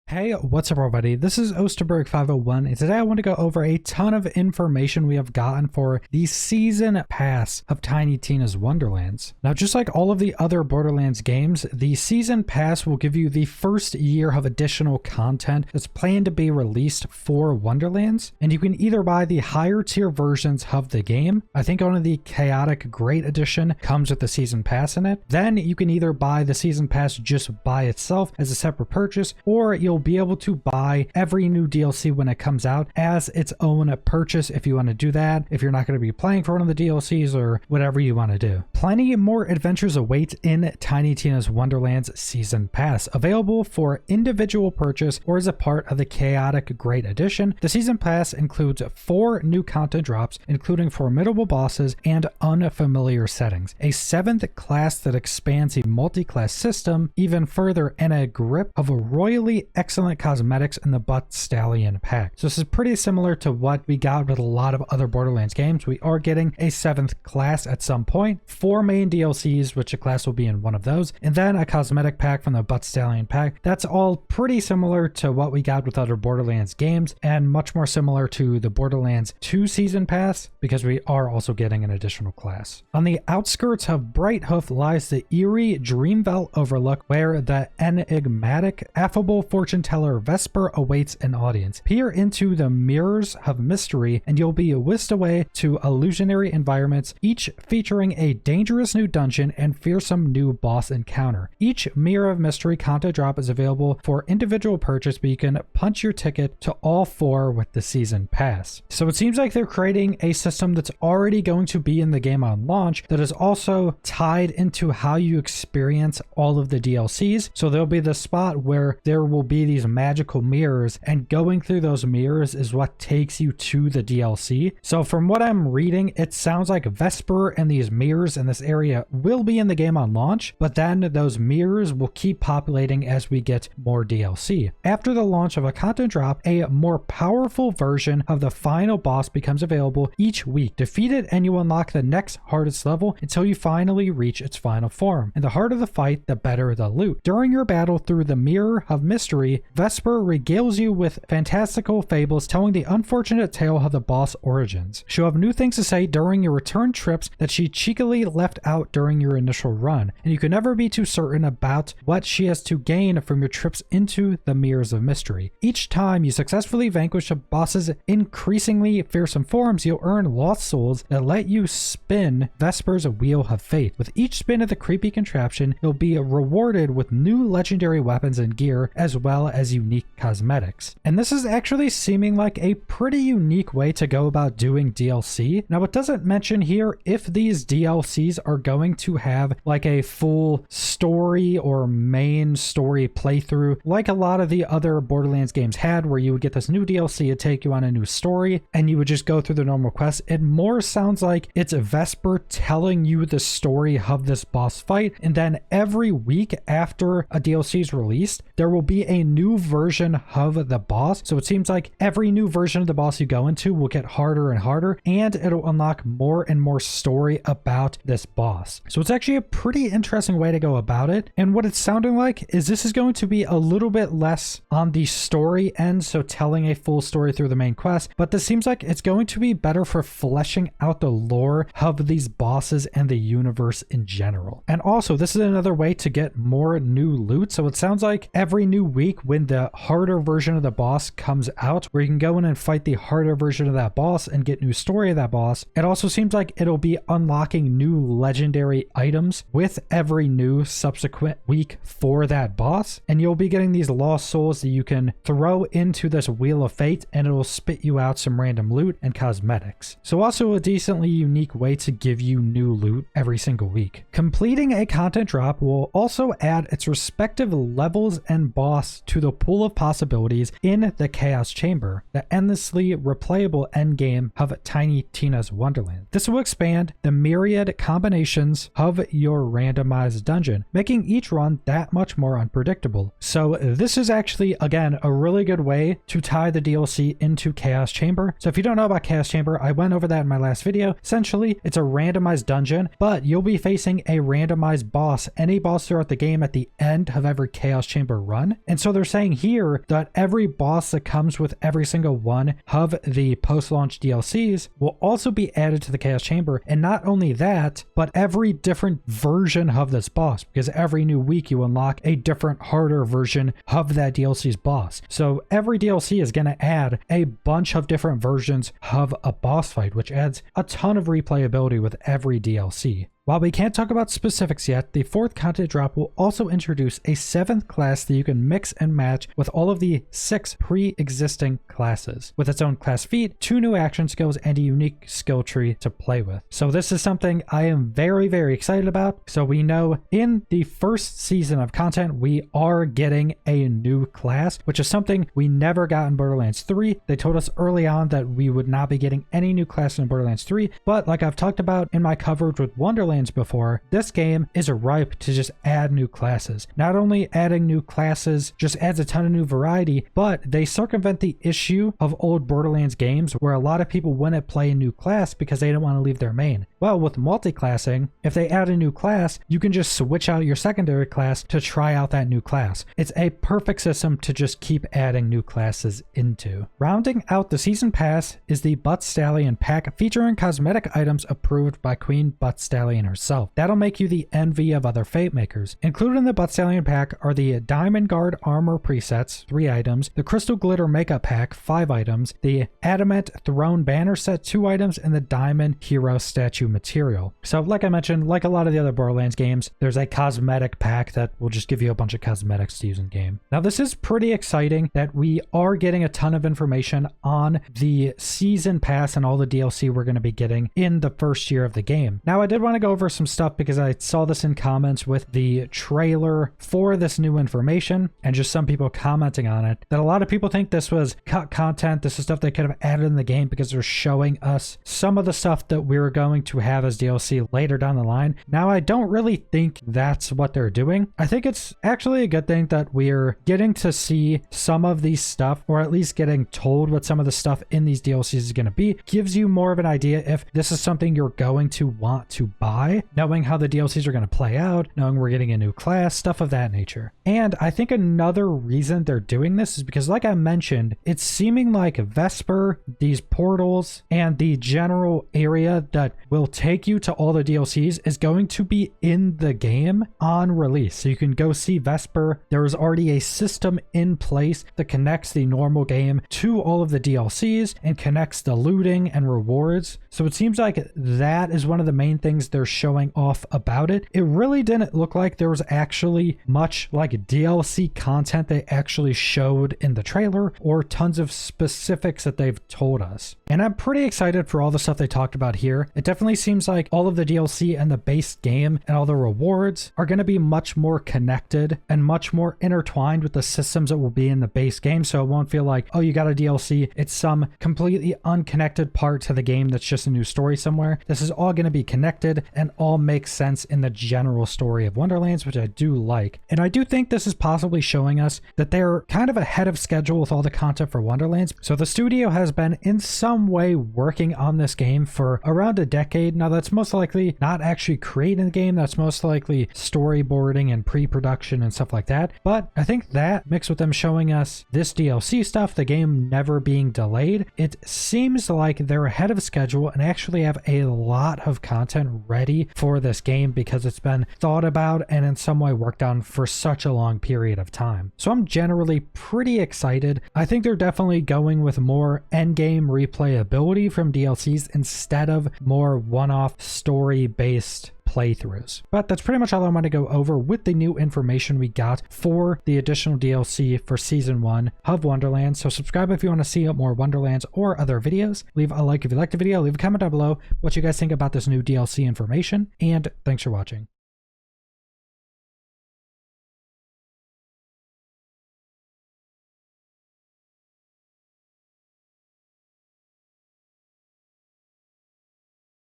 Hey, what's up everybody? This is Osterberg501 and today I want to go over a ton of information we have gotten for the season pass of Tiny Tina's Wonderlands. Now, just like all of the other Borderlands games, the season pass will give you the first year of additional content that's planned to be released for Wonderlands, and you can either buy the higher tier versions of the game. I think only the Chaotic Great Edition comes with the season pass in it. Then you can either buy the season pass just by itself as a separate purchase, or you'll be able to buy every new DLC when it comes out as its own purchase if you want to do that, if you're not going to be playing for one of the DLCs or whatever you want to do. Plenty more adventures await in Tiny Tina's Wonderlands Season Pass, available for individual purchase or as a part of the Chaotic Great Edition. The Season Pass includes 4 new content drops, including formidable bosses and unfamiliar settings, a 7th class that expands the multi-class system even further, and a grip of a royally excellent cosmetics in the Stallion pack. So this is pretty similar to what we got with a lot of other Borderlands games. We are getting a 7th class at some point, 4 main DLCs, which a class will be in one of those, and then a cosmetic pack from the Stallion pack. That's all pretty similar to what we got with other Borderlands games, and much more similar to the Borderlands 2 Season Pass, because we are also getting an additional class. On the outskirts of Brighthoof lies the eerie Dreamville overlook, where the enigmatic, affable fortune teller Vesper awaits an audience. Peer into the mirrors of mystery and you'll be whisked away to illusionary environments, each featuring a dangerous new dungeon and fearsome new boss encounter. Each Mirror of Mystery content drop is available for individual purchase, but you can punch your ticket to all 4 with the season pass. So it seems like they're creating a system that's already going to be in the game on launch that is also tied into how you experience all of the DLCs. So there'll be the spot where there will be these magical mirrors, and going through those mirrors is what takes you to the DLC. So from what I'm reading, it sounds like Vesper and these mirrors in this area will be in the game on launch, but then those mirrors will keep populating as we get more DLC. After the launch of a content drop, a more powerful version of the final boss becomes available each week. Defeat it and you unlock the next hardest level until you finally reach its final form. And the harder the fight, the better the loot. During your battle through the Mirror of Mystery, Vesper regales you with fantastical fables telling the unfortunate tale of the boss origins. She'll have new things to say during your return trips that she cheekily left out during your initial run, and you can never be too certain about what she has to gain from your trips into the Mirrors of Mystery. Each time you successfully vanquish a boss's increasingly fearsome forms, you'll earn lost souls that let you spin Vesper's Wheel of Fate. With each spin of the creepy contraption, you'll be rewarded with new legendary weapons and gear, as well as unique cosmetics. And this is actually seeming like a pretty unique way to go about doing DLC. Now, it doesn't mention here if these DLCs are going to have like a full story or main story playthrough like a lot of the other Borderlands games had, where you would get this new DLC to take you on a new story and you would just go through the normal quests. It more sounds like it's Vesper telling you the story of this boss fight, and then every week after a DLC is released, there will be a new version of the boss. So it seems like every new version of the boss you go into will get harder and harder, and it'll unlock more and more story about this boss. So it's actually a pretty interesting way to go about it. And what it's sounding like is this is going to be a little bit less on the story end, so telling a full story through the main quest, but this seems like it's going to be better for fleshing out the lore of these bosses and the universe in general. And also, this is another way to get more new loot. So it sounds like every new week when the harder version of the boss comes out, where you can go in and fight the harder version of that boss and get new story of that boss, it also seems like it'll be unlocking new legendary items with every new subsequent week for that boss, and you'll be getting these lost souls that you can throw into this Wheel of Fate and it'll spit you out some random loot and cosmetics. So also a decently unique way to give you new loot every single week. Completing a content drop will also add its respective levels and boss to the pool of possibilities in the Chaos Chamber, the endlessly replayable endgame of Tiny Tina's Wonderland. This will expand the myriad combinations of your randomized dungeon, making each run that much more unpredictable. So this is actually, again, a really good way to tie the DLC into Chaos Chamber. So if you don't know about Chaos Chamber, I went over that in my last video. Essentially, it's a randomized dungeon, but you'll be facing a randomized boss, any boss throughout the game at the end of every Chaos Chamber run. And so they're saying here that every boss that comes with every single one of the post-launch DLCs will also be added to the Chaos Chamber. And not only that, but every different version of this boss, because every new week you unlock a different harder version of that DLC's boss. So every DLC is going to add a bunch of different versions of a boss fight, which adds a ton of replayability with every DLC. While we can't talk about specifics yet, the 4th content drop will also introduce a 7th class that you can mix and match with all of the 6 pre-existing classes, with its own class feat, 2 new action skills, and a unique skill tree to play with. So this is something I am very, very excited about. So we know in the first season of content, we are getting a new class, which is something we never got in Borderlands 3. They told us early on that we would not be getting any new class in Borderlands 3, but like I've talked about in my coverage with Wonderlands before, this game is ripe to just add new classes. Not only adding new classes just adds a ton of new variety, but they circumvent the issue of old Borderlands games where a lot of people wouldn't play a new class because they don't want to leave their main. Well, with multi-classing, if they add a new class, you can just switch out your secondary class to try out that new class. It's a perfect system to just keep adding new classes into. Rounding out the season pass is the Butt Stallion pack featuring cosmetic items approved by Queen Butt Stallion herself. That'll make you the envy of other fate makers. Included in the Butt Stallion pack are the Diamond Guard armor presets, 3 items, the Crystal Glitter makeup pack, 5 items, the Adamant Throne banner set, 2 items, and the Diamond Hero statue material. So like I mentioned, like a lot of the other Borderlands games, there's a cosmetic pack that will just give you a bunch of cosmetics to use in game. Now this is pretty exciting that we are getting a ton of information on the season pass and all the DLC we're going to be getting in the first year of the game. Now I did want to go over some stuff because I saw this in comments with the trailer for this new information and just some people commenting on it, that a lot of people think this was cut content. This is stuff they could have added in the game because they're showing us some of the stuff that we're going to have as DLC later down the line. Now, I don't really think that's what they're doing. I think it's actually a good thing that we're getting to see some of these stuff, or at least getting told what some of the stuff in these DLCs is going to be. Gives you more of an idea if this is something you're going to want to buy, knowing how the DLCs are going to play out, knowing we're getting a new class, stuff of that nature. And I think another reason they're doing this is because, like I mentioned, it's seeming like Vesper, these portals, and the general area that will take you to all the DLCs is going to be in the game on release. So you can go see Vesper. There is already a system in place that connects the normal game to all of the DLCs and connects the looting and rewards. So it seems like that is one of the main things they're showing off about it. It really didn't look like there was actually much like DLC content they actually showed in the trailer, or tons of specifics that they've told us. And I'm pretty excited for all the stuff they talked about here. It definitely seems like all of the DLC and the base game and all the rewards are going to be much more connected and much more intertwined with the systems that will be in the base game. So it won't feel like, oh, you got a DLC, it's some completely unconnected part to the game that's just a new story somewhere. This is all going to be connected and all makes sense in the general story of Wonderlands, which I do like. And I do think this is possibly showing us that they're kind of ahead of schedule with all the content for Wonderlands. So the studio has been in some way working on this game for around a decade. Now that's most likely not actually creating the game. That's most likely storyboarding and pre-production and stuff like that. But I think that mixed with them showing us this DLC stuff, the game never being delayed, it seems like they're ahead of schedule and actually have a lot of content ready for this game because it's been thought about and in some way worked on for such a long period of time. So I'm generally pretty excited. I think they're definitely going with more endgame replayability from DLCs instead of more one-off story-based playthroughs. But that's pretty much all I want to go over with the new information we got for the additional DLC for Season 1 of Wonderlands. So subscribe if you want to see more Wonderlands or other videos. Leave a like if you liked the video. Leave a comment down below what you guys think about this new DLC information. And thanks for watching.